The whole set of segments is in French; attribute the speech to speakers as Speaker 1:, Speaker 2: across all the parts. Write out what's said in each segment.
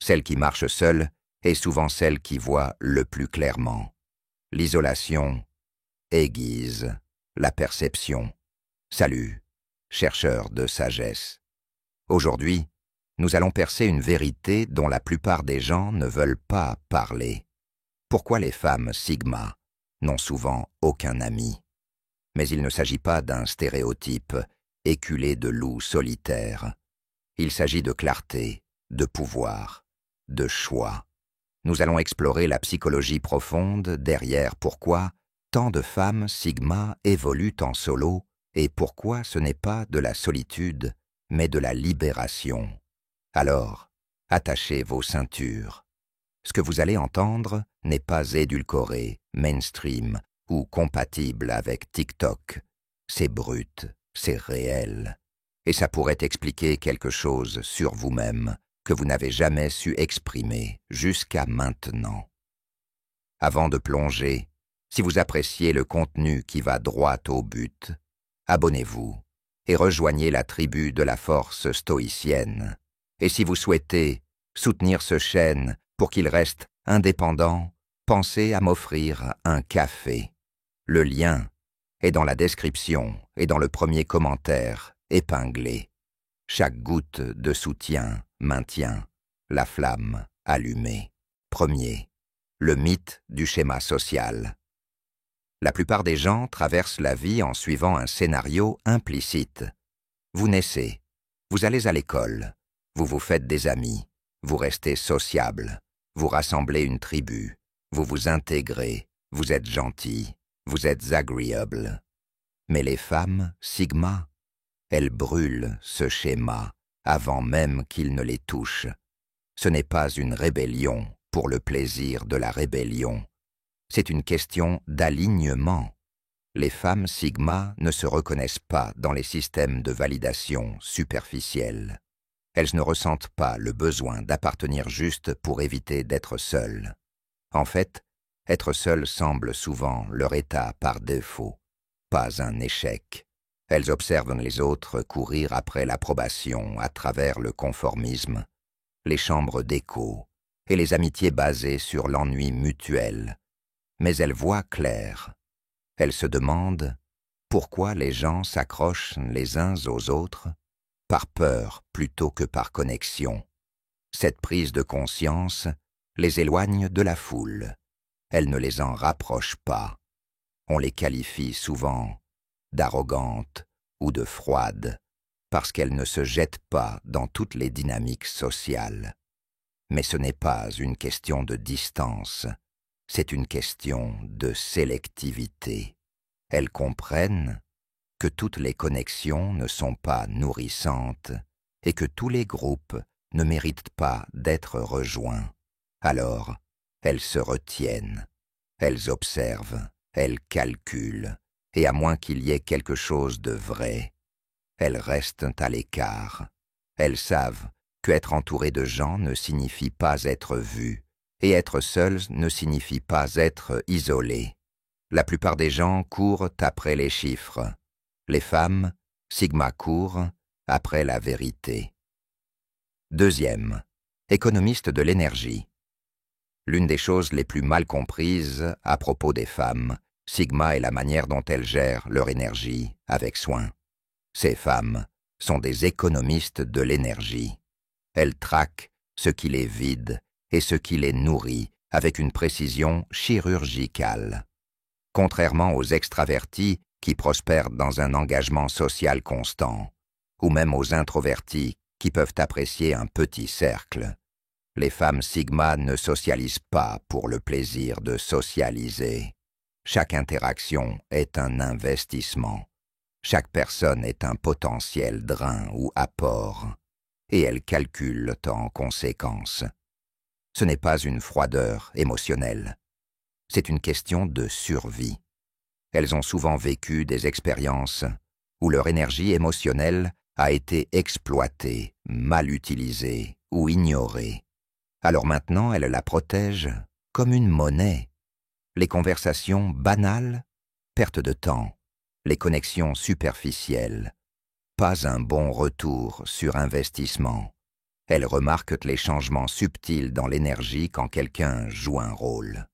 Speaker 1: Celle qui marche seule est souvent celle qui voit le plus clairement. L'isolation aiguise la perception. Salut, chercheur de sagesse. Aujourd'hui, nous allons percer une vérité dont la plupart des gens ne veulent pas parler. Pourquoi les femmes sigma n'ont souvent aucun ami? Mais il ne s'agit pas d'un stéréotype éculé de loups solitaires. Il s'agit de clarté, de pouvoir, de choix. Nous allons explorer la psychologie profonde derrière pourquoi tant de femmes sigma évoluent en solo et pourquoi ce n'est pas de la solitude, mais de la libération. Alors, attachez vos ceintures. Ce que vous allez entendre n'est pas édulcoré, mainstream ou compatible avec TikTok. C'est brut, c'est réel. Et ça pourrait expliquer quelque chose sur vous-même que vous n'avez jamais su exprimer jusqu'à maintenant. Avant de plonger, si vous appréciez le contenu qui va droit au but, abonnez-vous et rejoignez la tribu de la force stoïcienne. Et si vous souhaitez soutenir ce chaîne pour qu'il reste indépendant, pensez à m'offrir un café. Le lien est dans la description et dans le premier commentaire épinglé. Chaque goutte de soutien maintient la flamme allumée. Premier, le mythe du schéma social. La plupart des gens traversent la vie en suivant un scénario implicite. Vous naissez, vous allez à l'école, vous vous faites des amis, vous restez sociable, vous rassemblez une tribu, vous vous intégrez, vous êtes gentil, vous êtes agréable. Mais les femmes, sigma, elles brûlent ce schéma avant même qu'il ne les touche. Ce n'est pas une rébellion pour le plaisir de la rébellion. C'est une question d'alignement. Les femmes sigma ne se reconnaissent pas dans les systèmes de validation superficiels. Elles ne ressentent pas le besoin d'appartenir juste pour éviter d'être seules. En fait, être seule semble souvent leur état par défaut, pas un échec. Elles observent les autres courir après l'approbation à travers le conformisme, les chambres d'écho et les amitiés basées sur l'ennui mutuel. Mais elles voient clair. Elles se demandent pourquoi les gens s'accrochent les uns aux autres, par peur plutôt que par connexion. Cette prise de conscience les éloigne de la foule. Elle ne les en rapproche pas. On les qualifie souvent d'arrogantes ou de froides, parce qu'elles ne se jettent pas dans toutes les dynamiques sociales. Mais ce n'est pas une question de distance, c'est une question de sélectivité. Elles comprennent que toutes les connexions ne sont pas nourrissantes et que tous les groupes ne méritent pas d'être rejoints. Alors, elles se retiennent, elles observent, elles calculent, et à moins qu'il y ait quelque chose de vrai, elles restent à l'écart. Elles savent qu'être entourées de gens ne signifie pas être vues, et être seul ne signifie pas être isolé. La plupart des gens courent après les chiffres. Les femmes, sigma courent après la vérité. Deuxième, économiste de l'énergie. L'une des choses les plus mal comprises à propos des femmes, sigma est la manière dont elles gèrent leur énergie avec soin. Ces femmes sont des économistes de l'énergie. Elles traquent ce qui les vide et ce qui les nourrit avec une précision chirurgicale. Contrairement aux extravertis qui prospèrent dans un engagement social constant, ou même aux introvertis qui peuvent apprécier un petit cercle, les femmes sigma ne socialisent pas pour le plaisir de socialiser. Chaque interaction est un investissement. Chaque personne est un potentiel drain ou apport, et elles calculent en conséquence. Ce n'est pas une froideur émotionnelle, c'est une question de survie. Elles ont souvent vécu des expériences où leur énergie émotionnelle a été exploitée, mal utilisée ou ignorée. Alors maintenant, elles la protègent comme une monnaie. Les conversations banales, perte de temps. Les connexions superficielles, pas un bon retour sur investissement. Elle remarque les changements subtils dans l'énergie quand quelqu'un joue un rôle,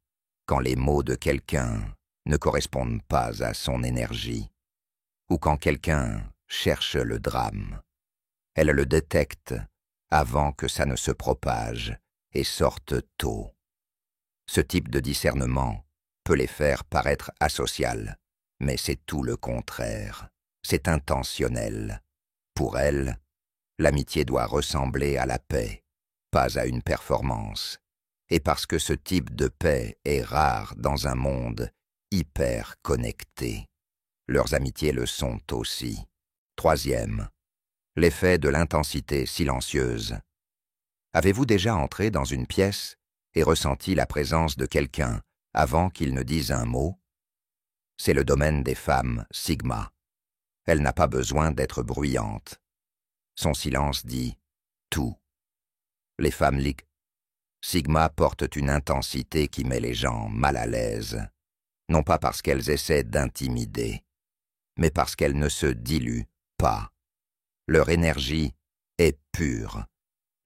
Speaker 1: quand les mots de quelqu'un ne correspondent pas à son énergie, ou quand quelqu'un cherche le drame. Elle le détecte avant que ça ne se propage et sorte tôt. Ce type de discernement peut les faire paraître asociales, mais c'est tout le contraire. C'est intentionnel. Pour elle, l'amitié doit ressembler à la paix, pas à une performance. Et parce que ce type de paix est rare dans un monde hyper connecté, leurs amitiés le sont aussi. Troisième, l'effet de l'intensité silencieuse. Avez-vous déjà entré dans une pièce et ressenti la présence de quelqu'un avant qu'il ne dise un mot? C'est le domaine des femmes Sigma. Elle n'a pas besoin d'être bruyante. Son silence dit tout. Les femmes Sigma portent une intensité qui met les gens mal à l'aise, non pas parce qu'elles essaient d'intimider, mais parce qu'elles ne se diluent pas. Leur énergie est pure,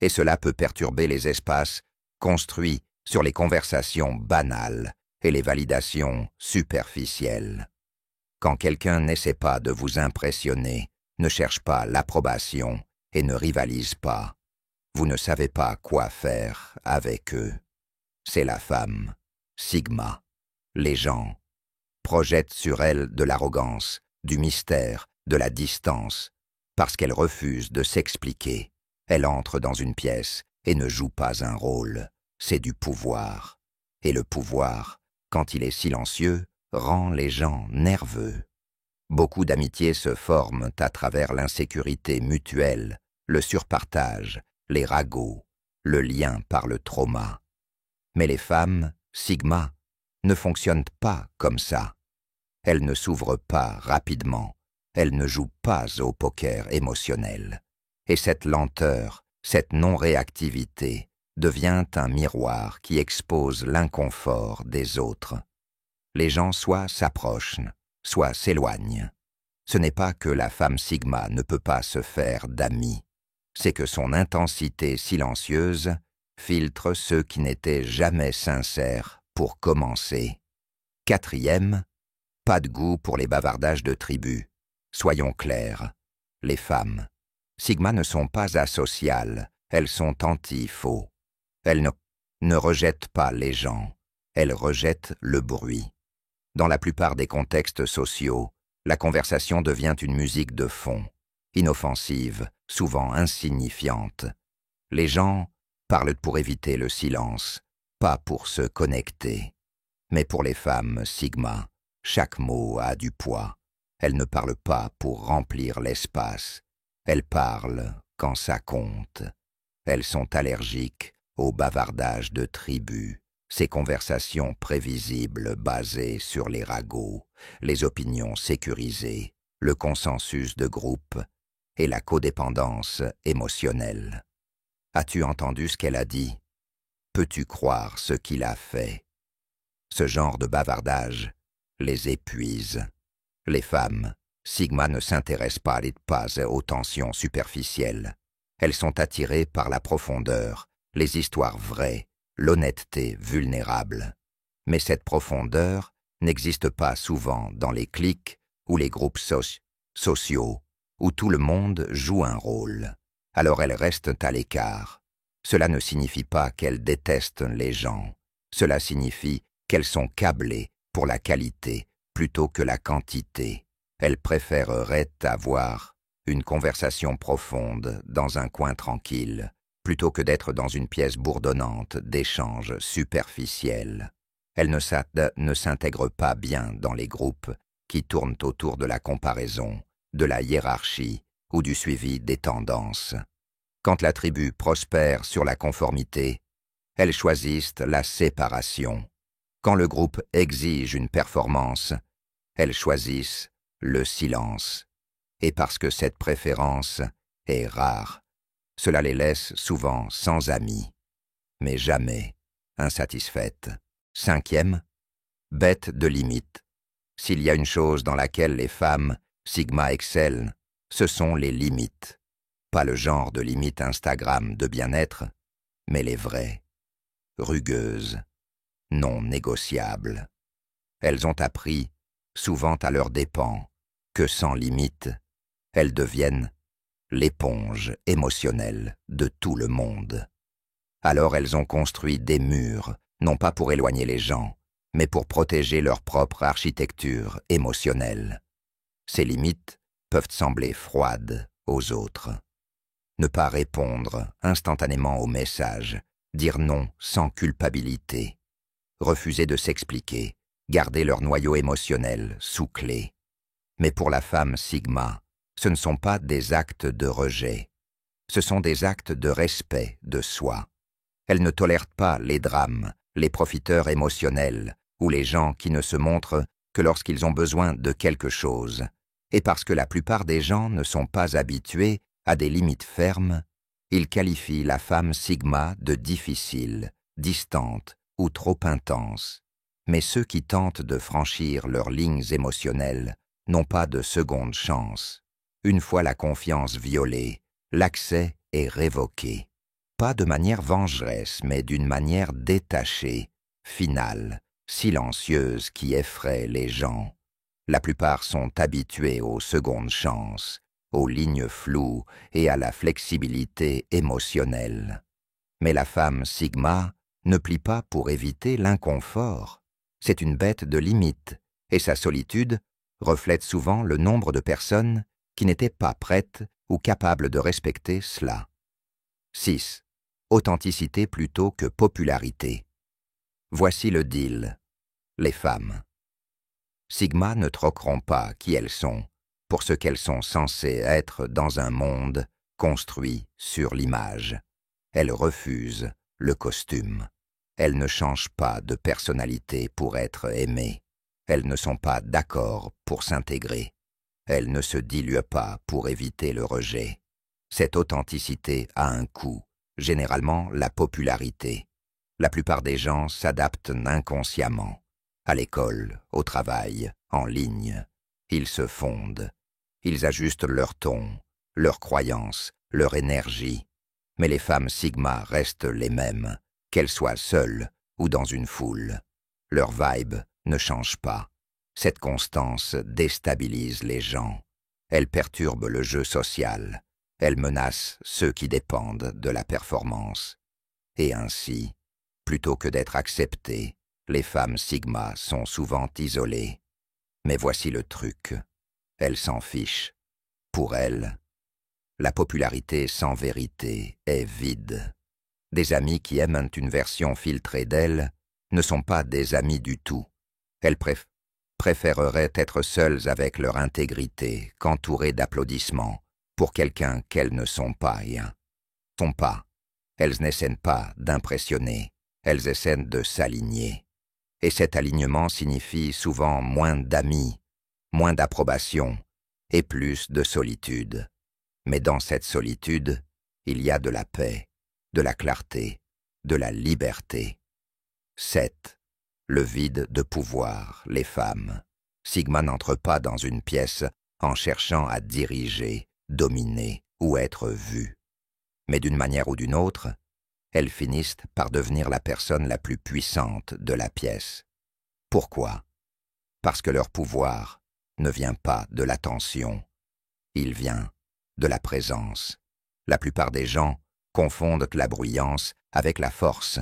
Speaker 1: et cela peut perturber les espaces construits sur les conversations banales et les validations superficielles. Quand quelqu'un n'essaie pas de vous impressionner, ne cherche pas l'approbation et ne rivalise pas, vous ne savez pas quoi faire avec eux. C'est la femme, Sigma. Les gens projettent sur elle de l'arrogance, du mystère, de la distance, parce qu'elle refuse de s'expliquer. Elle entre dans une pièce et ne joue pas un rôle, c'est du pouvoir. Et le pouvoir, quand il est silencieux, rend les gens nerveux. Beaucoup d'amitiés se forment à travers l'insécurité mutuelle, le surpartage, les ragots, le lien par le trauma. Mais les femmes, Sigma, ne fonctionnent pas comme ça. Elles ne s'ouvrent pas rapidement, elles ne jouent pas au poker émotionnel. Et cette lenteur, cette non-réactivité, devient un miroir qui expose l'inconfort des autres. Les gens soit s'approchent, soit s'éloignent. Ce n'est pas que la femme Sigma ne peut pas se faire d'amis, c'est que son intensité silencieuse filtre ceux qui n'étaient jamais sincères pour commencer. Quatrième, pas de goût pour les bavardages de tribu. Soyons clairs, les femmes Sigma ne sont pas asociales, elles sont anti-faux. Elles ne rejettent pas les gens, elles rejettent le bruit. Dans la plupart des contextes sociaux, la conversation devient une musique de fond, inoffensive, souvent insignifiante. Les gens parlent pour éviter le silence, pas pour se connecter. Mais pour les femmes Sigma, chaque mot a du poids. Elles ne parlent pas pour remplir l'espace. Elles parlent quand ça compte. Elles sont allergiques au bavardage de tribu, ces conversations prévisibles basées sur les ragots, les opinions sécurisées, le consensus de groupe et la codépendance émotionnelle. As-tu entendu ce qu'elle a dit? Peux-tu croire ce qu'il a fait? Ce genre de bavardage les épuise. Les femmes Sigma ne s'intéressent pas aux tensions superficielles. Elles sont attirées par la profondeur, les histoires vraies, l'honnêteté vulnérable. Mais cette profondeur n'existe pas souvent dans les cliques ou les groupes sociaux, où tout le monde joue un rôle. Alors elles restent à l'écart. Cela ne signifie pas qu'elles détestent les gens. Cela signifie qu'elles sont câblées pour la qualité plutôt que la quantité. Elles préféreraient avoir une conversation profonde dans un coin tranquille, plutôt que d'être dans une pièce bourdonnante d'échanges superficiels. Elles ne s'intègrent pas bien dans les groupes qui tournent autour de la comparaison, de la hiérarchie ou du suivi des tendances. Quand la tribu prospère sur la conformité, elles choisissent la séparation. Quand le groupe exige une performance, elles choisissent le silence. Et parce que cette préférence est rare, cela les laisse souvent sans amis, mais jamais insatisfaites. Cinquième, bête de limite. S'il y a une chose dans laquelle les femmes Sigma excellent, ce sont les limites. pas le genre de limite Instagram de bien-être, mais les vraies, rugueuses, non négociables. Elles ont appris, souvent à leurs dépens, que sans limite, elles deviennent l'éponge émotionnelle de tout le monde. Alors elles ont construit des murs, non pas pour éloigner les gens, mais pour protéger leur propre architecture émotionnelle. Ces limites peuvent sembler froides aux autres. Ne pas répondre instantanément aux messages, dire non sans culpabilité, refuser de s'expliquer, garder leur noyau émotionnel sous clé. Mais pour la femme Sigma, ce ne sont pas des actes de rejet, ce sont des actes de respect de soi. Elle ne tolère pas les drames, les profiteurs émotionnels ou les gens qui ne se montrent que lorsqu'ils ont besoin de quelque chose. Et parce que la plupart des gens ne sont pas habitués à des limites fermes, ils qualifient la femme Sigma de difficile, distante ou trop intense. Mais ceux qui tentent de franchir leurs lignes émotionnelles n'ont pas de seconde chance. Une fois la confiance violée, l'accès est révoqué. Pas de manière vengeresse, mais d'une manière détachée, finale, silencieuse qui effraie les gens. La plupart sont habitués aux secondes chances, aux lignes floues et à la flexibilité émotionnelle. Mais la femme Sigma ne plie pas pour éviter l'inconfort. C'est une bête de limite, et sa solitude reflète souvent le nombre de personnes qui n'étaient pas prêtes ou capables de respecter cela. 6. Authenticité plutôt que popularité. Voici le deal. Les femmes. Sigma ne troqueront pas qui elles sont pour ce qu'elles sont censées être dans un monde construit sur l'image. Elles refusent le costume. Elles ne changent pas de personnalité pour être aimées. Elles ne sont pas d'accord pour s'intégrer. Elles ne se diluent pas pour éviter le rejet. Cette authenticité a un coût, généralement la popularité. La plupart des gens s'adaptent inconsciemment. À l'école, au travail, en ligne. Ils se fondent. Ils ajustent leur ton, leurs croyances, leur énergie. Mais les femmes Sigma restent les mêmes, qu'elles soient seules ou dans une foule. Leur vibe ne change pas. Cette constance déstabilise les gens. Elle perturbe le jeu social. Elle menace ceux qui dépendent de la performance. Et ainsi, plutôt que d'être acceptées, les femmes Sigma sont souvent isolées. Mais voici le truc. Elles s'en fichent. Pour elles, la popularité sans vérité est vide. Des amis qui aiment une version filtrée d'elles ne sont pas des amis du tout. Elles préféreraient être seules avec leur intégrité qu'entourées d'applaudissements pour quelqu'un qu'elles ne sont pas et sont pas. Elles n'essaient pas d'impressionner, elles essaient de s'aligner. Et cet alignement signifie souvent moins d'amis, moins d'approbation et plus de solitude. Mais dans cette solitude, il y a de la paix, de la clarté, de la liberté. 7. Le vide de pouvoir, les femmes. Sigma n'entre pas dans une pièce en cherchant à diriger, dominer ou être vue. Mais d'une manière ou d'une autre, elles finissent par devenir la personne la plus puissante de la pièce. Pourquoi? Parce que leur pouvoir ne vient pas de l'attention, il vient de la présence. La plupart des gens confondent la bruyance avec la force,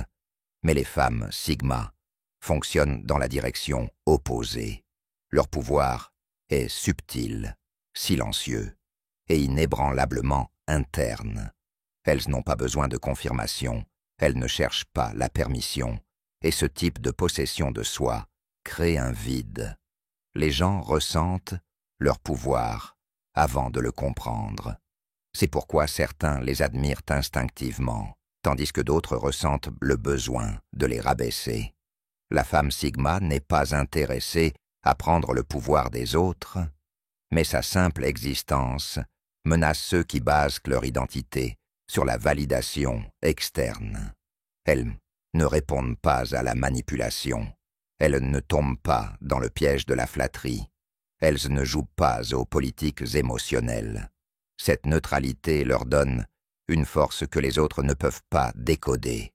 Speaker 1: mais les femmes Sigma fonctionnent dans la direction opposée. Leur pouvoir est subtil, silencieux et inébranlablement interne. Elles n'ont pas besoin de confirmation, elles ne cherchent pas la permission, et ce type de possession de soi crée un vide. Les gens ressentent leur pouvoir avant de le comprendre. C'est pourquoi certains les admirent instinctivement, tandis que d'autres ressentent le besoin de les rabaisser. La femme Sigma n'est pas intéressée à prendre le pouvoir des autres, mais sa simple existence menace ceux qui basent leur identité sur la validation externe. Elles ne répondent pas à la manipulation. Elles ne tombent pas dans le piège de la flatterie. Elles ne jouent pas aux politiques émotionnelles. Cette neutralité leur donne une force que les autres ne peuvent pas décoder.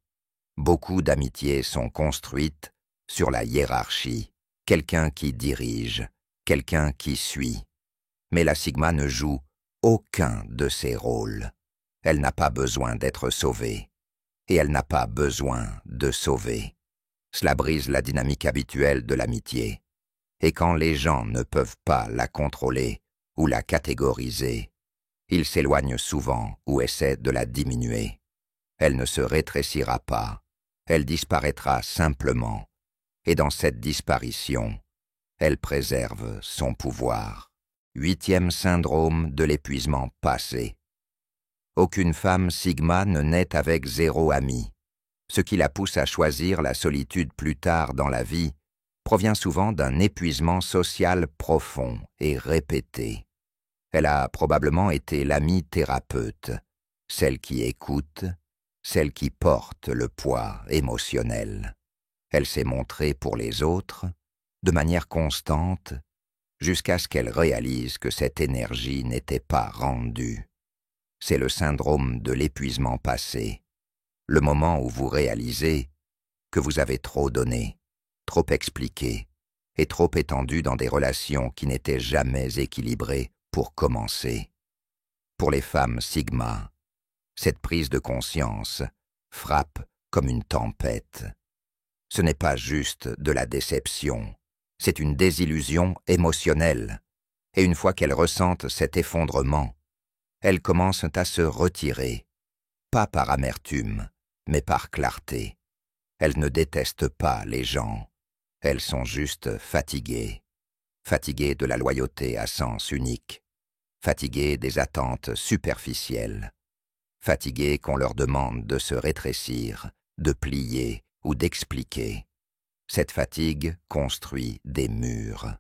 Speaker 1: Beaucoup d'amitiés sont construites sur la hiérarchie, quelqu'un qui dirige, quelqu'un qui suit. Mais la Sigma ne joue aucun de ces rôles. Elle n'a pas besoin d'être sauvée. Et elle n'a pas besoin de sauver. Cela brise la dynamique habituelle de l'amitié. Et quand les gens ne peuvent pas la contrôler ou la catégoriser, ils s'éloignent souvent ou essaient de la diminuer. Elle ne se rétrécira pas, elle disparaîtra simplement, et dans cette disparition, elle préserve son pouvoir. 8e syndrome de l'épuisement passé. Aucune femme Sigma ne naît avec 0 ami. Ce qui la pousse à choisir la solitude plus tard dans la vie provient souvent d'un épuisement social profond et répété. Elle a probablement été l'amie thérapeute, celle qui écoute, celle qui porte le poids émotionnel. Elle s'est montrée pour les autres, de manière constante, jusqu'à ce qu'elle réalise que cette énergie n'était pas rendue. C'est le syndrome de l'épuisement passé, le moment où vous réalisez que vous avez trop donné, trop expliqué et trop étendu dans des relations qui n'étaient jamais équilibrées pour commencer. Pour les femmes Sigma, cette prise de conscience frappe comme une tempête. Ce n'est pas juste de la déception, c'est une désillusion émotionnelle. Et une fois qu'elles ressentent cet effondrement, elles commencent à se retirer, pas par amertume, mais par clarté. Elles ne détestent pas les gens, elles sont juste fatiguées. Fatiguées de la loyauté à sens unique, fatiguées des attentes superficielles, fatiguées qu'on leur demande de se rétrécir, de plier ou d'expliquer. Cette fatigue construit des murs.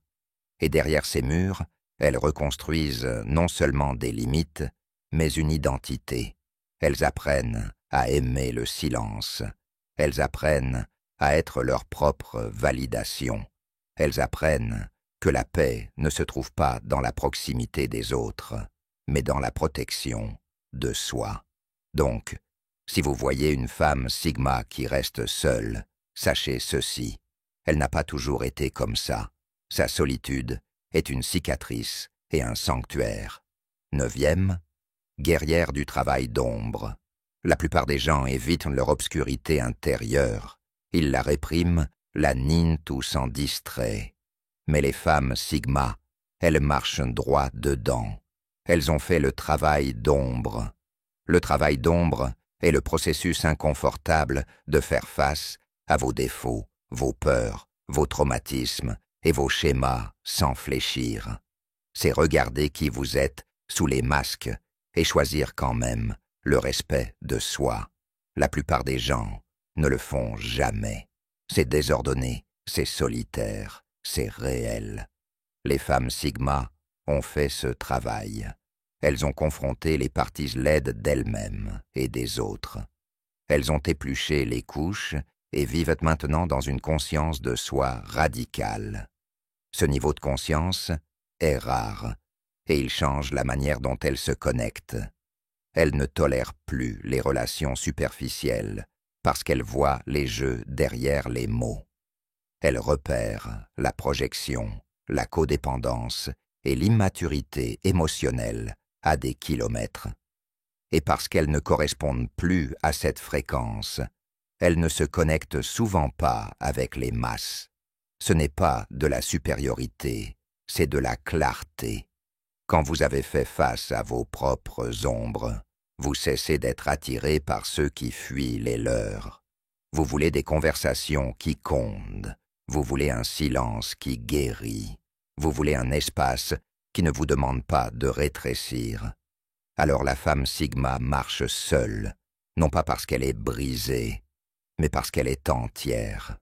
Speaker 1: Et derrière ces murs, elles reconstruisent non seulement des limites, mais une identité. Elles apprennent à aimer le silence. Elles apprennent à être leur propre validation. Elles apprennent que la paix ne se trouve pas dans la proximité des autres, mais dans la protection de soi. Donc, si vous voyez une femme Sigma qui reste seule, sachez ceci, elle n'a pas toujours été comme ça. Sa solitude est une cicatrice et un sanctuaire. 9e, guerrière du travail d'ombre. La plupart des gens évitent leur obscurité intérieure. Ils la répriment, la nient ou s'en distraient. Mais les femmes Sigma, elles marchent droit dedans. Elles ont fait le travail d'ombre. Le travail d'ombre est le processus inconfortable de faire face à vos défauts, vos peurs, vos traumatismes et vos schémas sans fléchir. C'est regarder qui vous êtes sous les masques et choisir quand même le respect de soi. La plupart des gens ne le font jamais. C'est désordonné, c'est solitaire, c'est réel. Les femmes Sigma ont fait ce travail. Elles ont confronté les parties laides d'elles-mêmes et des autres. Elles ont épluché les couches et vivent maintenant dans une conscience de soi radicale. Ce niveau de conscience est rare et il change la manière dont elles se connectent. Elles ne tolèrent plus les relations superficielles parce qu'elles voient les jeux derrière les mots. Elles repèrent la projection, la codépendance et l'immaturité émotionnelle à des kilomètres. Et parce qu'elles ne correspondent plus à cette fréquence, elles ne se connectent souvent pas avec les masses. Ce n'est pas de la supériorité, c'est de la clarté. Quand vous avez fait face à vos propres ombres, vous cessez d'être attiré par ceux qui fuient les leurs. Vous voulez des conversations qui condent, vous voulez un silence qui guérit, vous voulez un espace qui ne vous demande pas de rétrécir. Alors la femme Sigma marche seule, non pas parce qu'elle est brisée, mais parce qu'elle est entière.